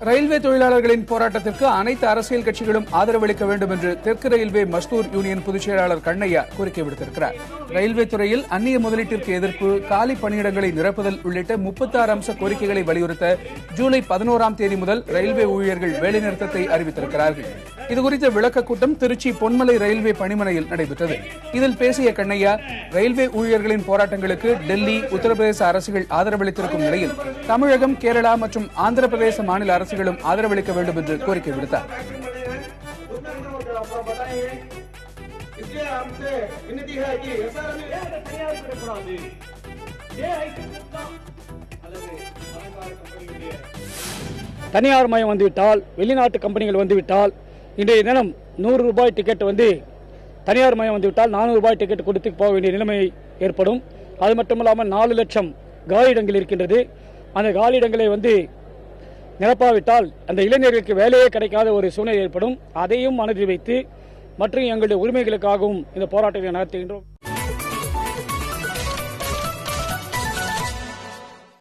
Railway தொழிலாளர்களின் போராட்டத்திற்கு அனைத்து அரசியல் கட்சிகளும் ஆதரவளிக்க வேண்டும் என்று தெற்கு ரயில்வே மஸ்தூர் யூனியன் பொதுச் செயலாளர் கண்ணையா கோரிக்கை விடுத்திருக்கிறார். ரயில்வே துறையில் அந்நிய முதலீட்டிற்கு எதிர்ப்பு, காலி பணியிடங்களை நிரப்புதல் உள்ளிட்ட 36 அம்ச கோரிக்கைகளை வலியுறுத்த ஜூலை 11ஆம் தேதி முதல் ரயில்வே ஊழியர்கள் வேலைநிறுத்தத்தை அறிவித்திருக்கிறார்கள். இதுகுறித்த விளக்க கூட்டம் திருச்சி பொன்மலை ரயில்வே பணிமனையில் நடைபெற்றது. இதில் பேசிய கண்ணையா, ரயில்வே ஊழியர்களின் போராட்டங்களுக்கு டெல்லி, உத்தரப்பிரதேச அரசுகள் ஆதரவளித்திருக்கும் நிலையில் தமிழகம், கேரளா மற்றும் ஆந்திர பிரதேச மாநில அரசுகளும் ஆதரவளிக்க வேண்டும் என்று கோரிக்கை விடுத்தார். தனியார் மயம் வந்துவிட்டால், வெளிநாட்டு கம்பெனிகள் வந்துவிட்டால், இன்றைய தினம் 100 ரூபாய் டிக்கெட் தனியார் மயம் வந்துவிட்டால் 400 ரூபாய் டிக்கெட் கொடுத்து போக வேண்டிய நிலைமை ஏற்படும். அது மட்டுமல்லாமல் 4 லட்சம் காலியிடங்கள் இருக்கின்றது. அந்த காலியிடங்களை நிரப்பாவிட்டால் அந்த இளைஞர்களுக்கு வேலையே கிடைக்காத ஒரு சூழ்நிலை ஏற்படும். அதையும் மனதில் வைத்து மற்றும் எங்களுடைய உரிமைகளுக்காகவும் இந்த போராட்டத்தை நடத்துகின்றோம்.